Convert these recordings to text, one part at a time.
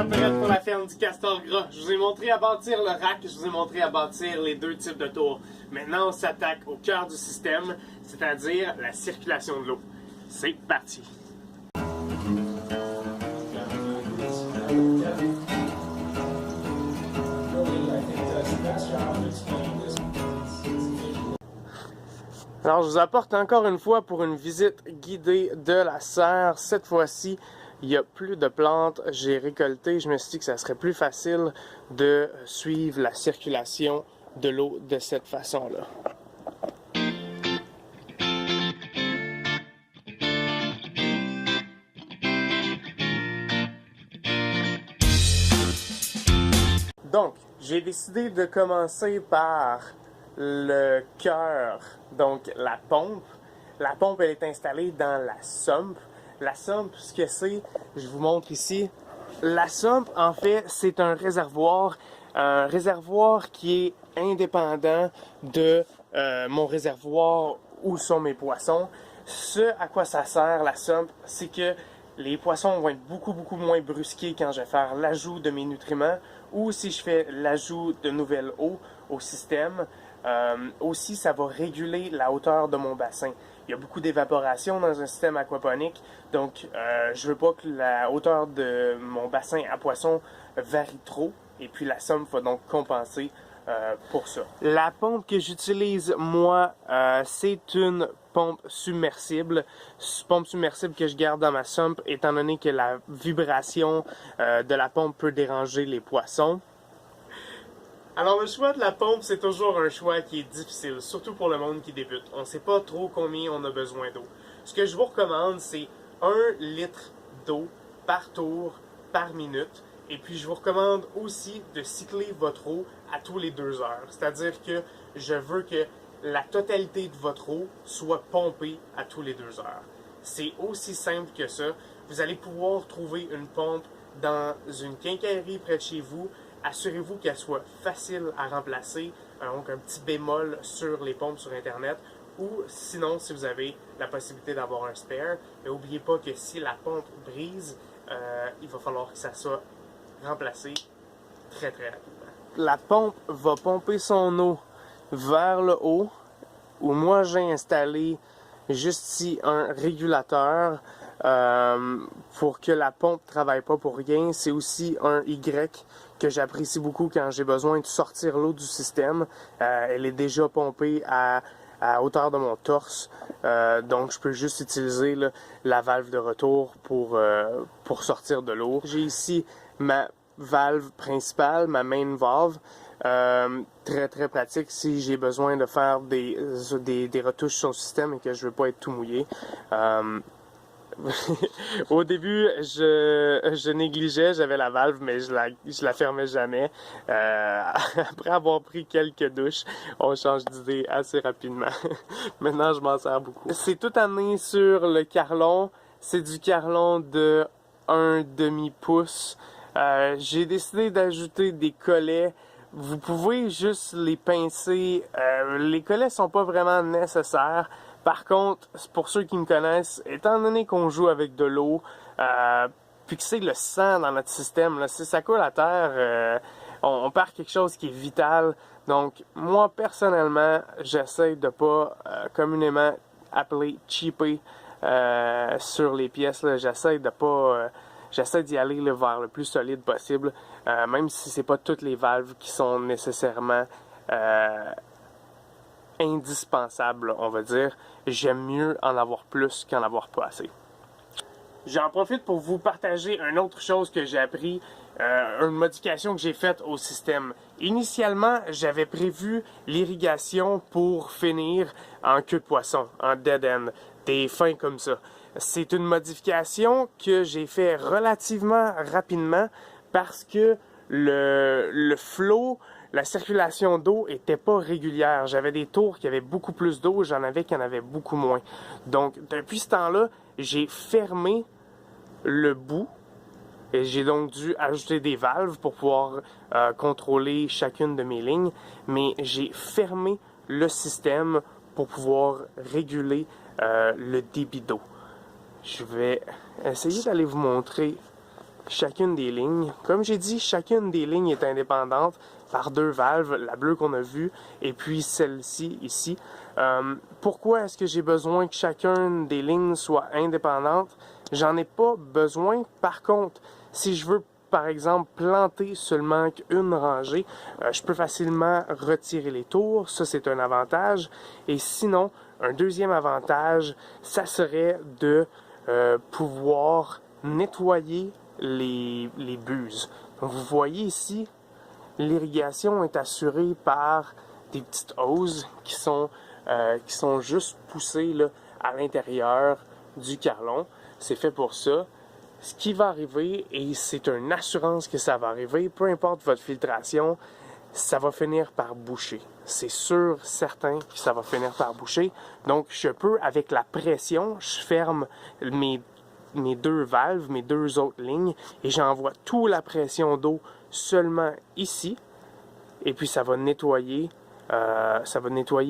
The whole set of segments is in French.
voilà prête pour la ferme du Castor Gras. Je vous ai montré à bâtir le rack, je vous ai montré à bâtir les deux types de tours. Maintenant, on s'attaque au cœur du système, c'est-à-dire la circulation de l'eau. C'est parti! Alors, je vous apporte encore une fois pour une visite guidée de la serre. Cette fois-ci, il n'y a plus de plantes. J'ai récolté. Je me suis dit que ça serait plus facile de suivre la circulation de l'eau de cette façon-là. Donc, j'ai décidé de commencer par le cœur, donc la pompe. La pompe, elle est installée dans la sump. La sump, ce que c'est, je vous montre ici. La sump, en fait, c'est un réservoir qui est indépendant de mon réservoir où sont mes poissons. Ce à quoi ça sert, la sump, c'est que les poissons vont être beaucoup moins brusqués quand je vais faire l'ajout de mes nutriments ou si je fais l'ajout de nouvelle eau au système. Aussi, ça va réguler la hauteur de mon bassin. Il y a beaucoup d'évaporation dans un système aquaponique, donc je veux pas que la hauteur de mon bassin à poissons varie trop, et puis la somme va donc compenser pour ça. La pompe que j'utilise, moi, c'est une pompe submersible que je garde dans ma sump, étant donné que la vibration de la pompe peut déranger les poissons. Alors le choix de la pompe, c'est toujours un choix qui est difficile, surtout pour le monde qui débute. On ne sait pas trop combien on a besoin d'eau. Ce que je vous recommande, c'est 1 litre d'eau par tour, par minute. Et puis je vous recommande aussi de cycler votre eau à tous les 2 heures. C'est-à-dire que je veux que la totalité de votre eau soit pompée à tous les 2 heures. C'est aussi simple que ça. Vous allez pouvoir trouver une pompe dans une quincaillerie près de chez vous. Assurez-vous qu'elle soit facile à remplacer, donc un petit bémol sur les pompes sur Internet, ou sinon, si vous avez la possibilité d'avoir un spare, n'oubliez pas que si la pompe brise, il va falloir que ça soit remplacé très rapidement. La pompe va pomper son eau vers le haut, où moi j'ai installé juste ici un régulateur pour que la pompe ne travaille pas pour rien. C'est aussi un Y que j'apprécie beaucoup quand j'ai besoin de sortir l'eau du système. Elle est déjà pompée à hauteur de mon torse, donc je peux juste utiliser là, la valve de retour pour sortir de l'eau. J'ai ici ma valve principale, ma main valve. Très pratique si j'ai besoin de faire des retouches sur le système et que je veux pas être tout mouillé. Au début, je négligeais, j'avais la valve, mais je la fermais jamais. Après avoir pris quelques douches, on change d'idée assez rapidement. Maintenant, je m'en sers beaucoup. C'est tout amené sur le carlon. C'est du carlon de 1/2 pouce. J'ai décidé d'ajouter des collets. Vous pouvez juste les pincer. Les collets sont pas vraiment nécessaires. Par contre, pour ceux qui me connaissent, étant donné qu'on joue avec de l'eau, puis que c'est le sang dans notre système, là, si ça coule à terre, on perd quelque chose qui est vital. Donc, moi, personnellement, j'essaie de pas communément appeler cheaper sur les pièces. J'essaie de pas... J'essaie d'y aller là, vers le plus solide possible, même si c'est pas toutes les valves qui sont nécessairement indispensables, on va dire. J'aime mieux en avoir plus qu'en avoir pas assez. J'en profite pour vous partager une autre chose que j'ai appris, une modification que j'ai faite au système. Initialement, j'avais prévu l'irrigation pour finir en queue de poisson, en dead end, des fins comme ça. C'est une modification que j'ai fait relativement rapidement parce que le flow, la circulation d'eau était pas régulière. J'avais des tours qui avaient beaucoup plus d'eau, j'en avais qui en avaient beaucoup moins. Donc, depuis ce temps-là, j'ai fermé le bout et j'ai donc dû ajouter des valves pour pouvoir contrôler chacune de mes lignes. Mais j'ai fermé le système pour pouvoir réguler le débit d'eau. Je vais essayer d'aller vous montrer chacune des lignes. Comme j'ai dit, chacune des lignes est indépendante par deux valves, la bleue qu'on a vue et puis celle-ci ici. Pourquoi est-ce que j'ai besoin que chacune des lignes soit indépendante? J'en ai pas besoin. Par contre, si je veux par exemple planter seulement qu'une rangée, je peux facilement retirer les tours, ça c'est un avantage. Et sinon, un deuxième avantage, ça serait de pouvoir nettoyer les buses. Donc vous voyez ici, l'irrigation est assurée par des petites hoses qui sont juste poussées là, à l'intérieur du carlon. C'est fait pour ça. Ce qui va arriver, et c'est une assurance que ça va arriver, peu importe votre filtration, ça va finir par boucher. C'est sûr, certain que ça va finir par boucher. Donc, je peux, avec la pression, je ferme mes deux valves, mes deux autres lignes, et j'envoie toute la pression d'eau seulement ici. Et puis, ça va nettoyer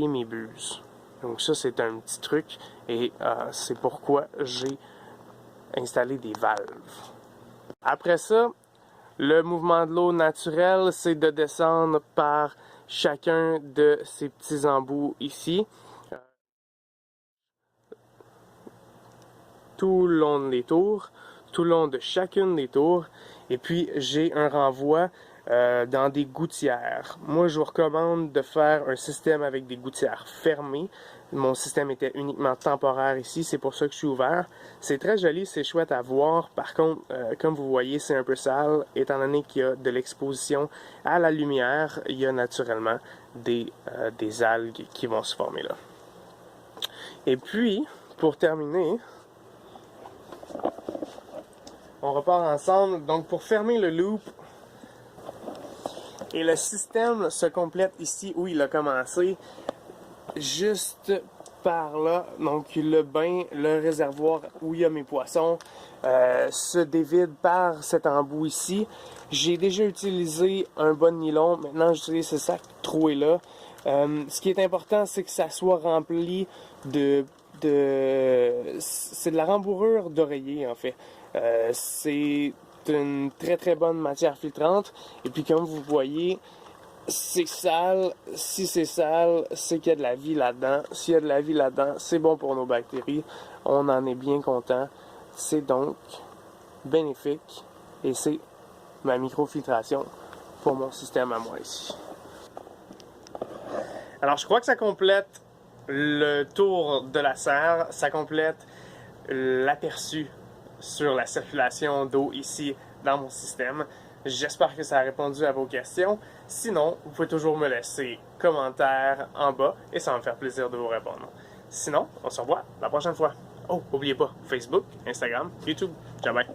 mes buses. Donc ça, c'est un petit truc, et c'est pourquoi j'ai installer des valves. Après ça, le mouvement de l'eau naturel, c'est de descendre par chacun de ces petits embouts ici, tout le long des tours, tout le long de chacune des tours, et puis j'ai un renvoi dans des gouttières. Moi, je vous recommande de faire un système avec des gouttières fermées. Mon système était uniquement temporaire ici, c'est pour ça que je suis ouvert. C'est très joli, c'est chouette à voir. Par contre, comme vous voyez, c'est un peu sale, étant donné qu'il y a de l'exposition à la lumière, il y a naturellement des algues qui vont se former là. Et puis, pour terminer, on repart ensemble. Donc, pour fermer le loop, et le système se complète ici où il a commencé, juste par là. Donc le bain, le réservoir où il y a mes poissons, se dévide par cet embout ici. J'ai déjà utilisé un bas de nylon, maintenant j'utilise ce sac troué là. Ce qui est important, c'est que ça soit rempli c'est de la rembourrure d'oreiller en fait. C'est une très très bonne matière filtrante, et puis comme vous voyez, c'est sale. Si c'est sale, c'est qu'il y a de la vie là-dedans. S'il y a de la vie là-dedans, c'est bon pour nos bactéries. On en est bien content. C'est donc bénéfique, et c'est ma microfiltration pour mon système à moi ici. Alors je crois que ça complète le tour de la serre, ça complète l'aperçu sur la circulation d'eau ici dans mon système. J'espère que ça a répondu à vos questions. Sinon, vous pouvez toujours me laisser commentaire en bas et ça va me faire plaisir de vous répondre. Sinon, on se revoit la prochaine fois. Oh, n'oubliez pas, Facebook, Instagram, YouTube. Ciao, bye!